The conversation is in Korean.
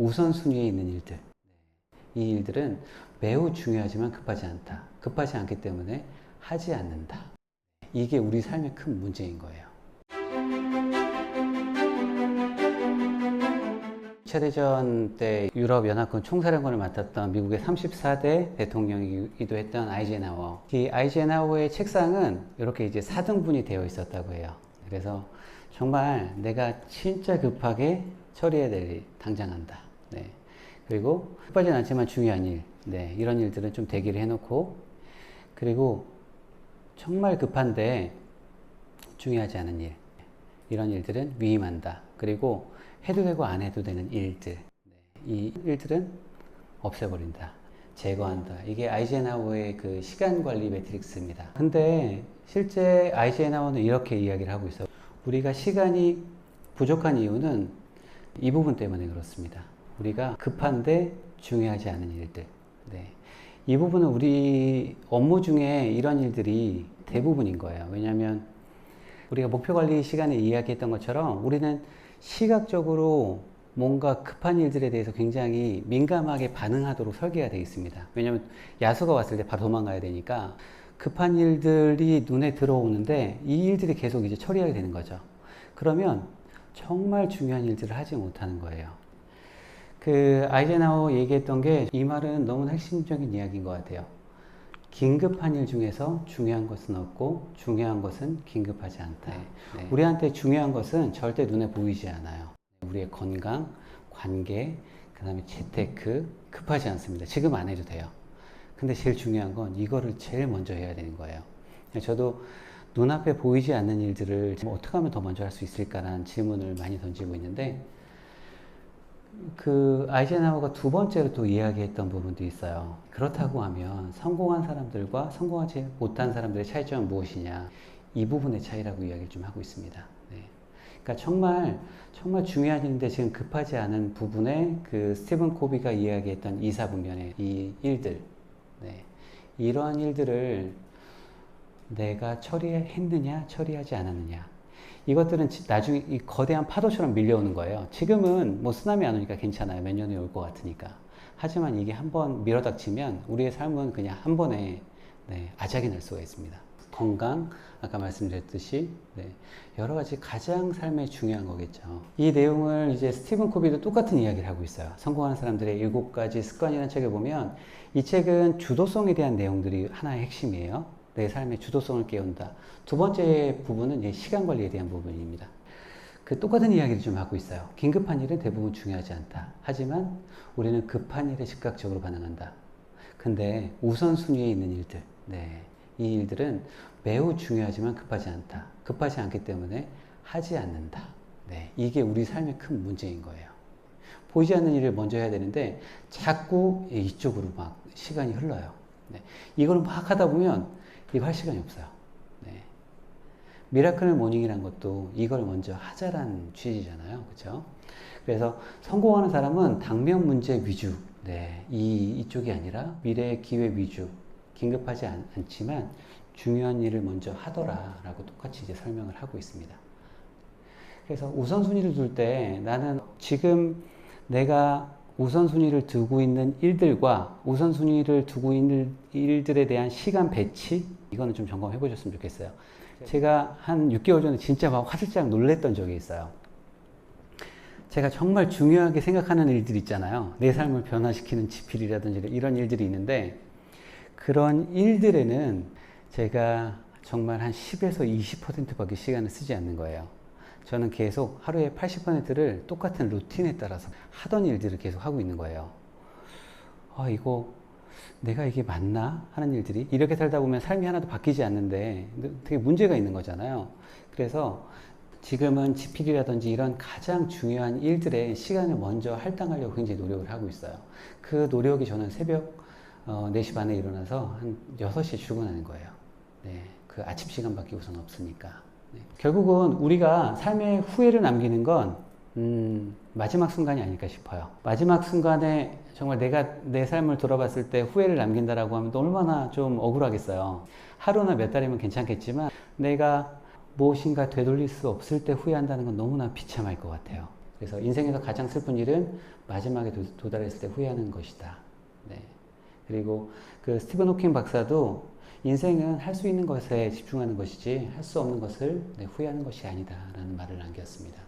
우선순위에 있는 일들, 이 일들은 매우 중요하지만 급하지 않다. 급하지 않기 때문에 하지 않는다. 이게 우리 삶의 큰 문제인 거예요. 2차 대전 때 유럽 연합군 총사령관을 맡았던 미국의 34대 대통령이기도 했던 아이젠하워. 이 아이젠하워의 책상은 이렇게 이제 4등분이 되어 있었다고 해요. 그래서 정말 내가 진짜 급하게 처리해야 될 일, 당장 한다. 네. 그리고 급하진 않지만 중요한 일, 네. 이런 일들은 좀 대기를 해놓고, 그리고 정말 급한데 중요하지 않은 일, 이런 일들은 위임한다. 그리고 해도 되고 안 해도 되는 일들, 이 일들은 없애버린다. 제거한다. 이게 아이젠하워의 그 시간 관리 매트릭스입니다. 근데 실제 아이젠하워는 이렇게 이야기를 하고 있어요. 우리가 시간이 부족한 이유는 이 부분 때문에 그렇습니다. 우리가 급한데 중요하지 않은 일들. 네. 이 부분은 우리 업무 중에 이런 일들이 대부분인 거예요. 왜냐하면 우리가 목표 관리 시간에 이야기했던 것처럼 우리는 시각적으로 뭔가 급한 일들에 대해서 굉장히 민감하게 반응하도록 설계가 되어 있습니다. 왜냐하면 야수가 왔을 때 바로 도망가야 되니까 급한 일들이 눈에 들어오는데 이 일들이 계속 이제 처리하게 되는 거죠. 그러면 정말 중요한 일들을 하지 못하는 거예요. 그 아이젠하워 얘기했던 게 이 말은 너무나 핵심적인 이야기인 것 같아요. 긴급한 일 중에서 중요한 것은 없고 중요한 것은 긴급하지 않다. 네. 우리한테 중요한 것은 절대 눈에 보이지 않아요. 우리의 건강, 관계, 그 다음에 재테크 급하지 않습니다. 지금 안 해도 돼요. 근데 제일 중요한 건 이거를 제일 먼저 해야 되는 거예요. 저도 눈앞에 보이지 않는 일들을 어떻게 하면 더 먼저 할 수 있을까라는 질문을 많이 던지고 있는데, 그 아이젠하워가 두 번째로 또 이야기했던 부분도 있어요. 그렇다고 하면 성공한 사람들과 성공하지 못한 사람들의 차이점은 무엇이냐, 이 부분의 차이라고 이야기를 좀 하고 있습니다. 네. 그러니까 정말 중요한 일인데 지금 급하지 않은 부분에 그 스티븐 코비가 이야기했던 이사분면의 이 일들, 네. 이러한 일들을 내가 처리했느냐 처리하지 않았느냐, 이것들은 나중에 이 거대한 파도처럼 밀려오는 거예요. 지금은 뭐 쓰나미 안 오니까 괜찮아요. 몇 년에 올 것 같으니까. 하지만 이게 한번 밀어닥치면 우리의 삶은 그냥 한 번에 아작이 날 수가 있습니다. 건강, 아까 말씀드렸듯이 여러 가지 가장 삶에 중요한 거겠죠. 이 내용을 이제 스티븐 코비도 똑같은 이야기를 하고 있어요. 성공하는 사람들의 7가지 습관이라는 책을 보면 이 책은 주도성에 대한 내용들이 하나의 핵심이에요. 내 삶의 주도성을 깨운다. 두 번째 부분은 시간 관리에 대한 부분입니다. 그 똑같은 이야기를 좀 하고 있어요. 긴급한 일은 대부분 중요하지 않다. 하지만 우리는 급한 일에 즉각적으로 반응한다. 근데 우선순위에 있는 일들, 이 일들은 매우 중요하지만 급하지 않다. 급하지 않기 때문에 하지 않는다. 이게 우리 삶의 큰 문제인 거예요. 보이지 않는 일을 먼저 해야 되는데 자꾸 이쪽으로 막 시간이 흘러요. 이걸 막 하다 보면 이거 할 시간이 없어요. 미라클 모닝이란 것도 이걸 먼저 하자라는 취지잖아요. 그렇죠? 그래서 성공하는 사람은 당면 문제 위주, 이쪽이 아니라 미래의 기회 위주, 긴급하지 않지만 중요한 일을 먼저 하더라라고 똑같이 이제 설명을 하고 있습니다. 그래서 우선순위를 둘 때 나는 지금 내가 우선순위를 두고 있는 일들과 우선순위를 두고 있는 일들에 대한 시간 배치, 이거는 좀 점검해 보셨으면 좋겠어요. 제가 한 6개월 전에 진짜 막 화들짝 놀랬던 적이 있어요. 제가 정말 중요하게 생각하는 일들 있잖아요. 내 삶을 변화시키는 지필이라든지 이런 일들이 있는데, 그런 일들에는 제가 정말 한 10에서 20%밖에 시간을 쓰지 않는 거예요. 저는 계속 하루에 80%를 똑같은 루틴에 따라서 하던 일들을 계속 하고 있는 거예요. 내가 이게 맞나? 하는 일들이 이렇게 살다 보면 삶이 하나도 바뀌지 않는데 되게 문제가 있는 거잖아요. 그래서 지금은 지필이라든지 이런 가장 중요한 일들에 시간을 먼저 할당하려고 굉장히 노력을 하고 있어요. 그 노력이 저는 새벽 4시 반에 일어나서 한 6시에 출근하는 거예요. 그 아침 시간밖에 우선 없으니까. 결국은 우리가 삶의 후회를 남기는 건 마지막 순간이 아닐까 싶어요. 마지막 순간에 정말 내가 내 삶을 돌아봤을 때 후회를 남긴다라고 하면 또 얼마나 좀 억울하겠어요. 하루나 몇 달이면 괜찮겠지만 내가 무엇인가 되돌릴 수 없을 때 후회한다는 건 너무나 비참할 것 같아요. 그래서 인생에서 가장 슬픈 일은 마지막에 도달했을 때 후회하는 것이다. 네. 그리고 그 스티븐 호킹 박사도 인생은 할 수 있는 것에 집중하는 것이지 할 수 없는 것을 후회하는 것이 아니다 라는 말을 남겼습니다.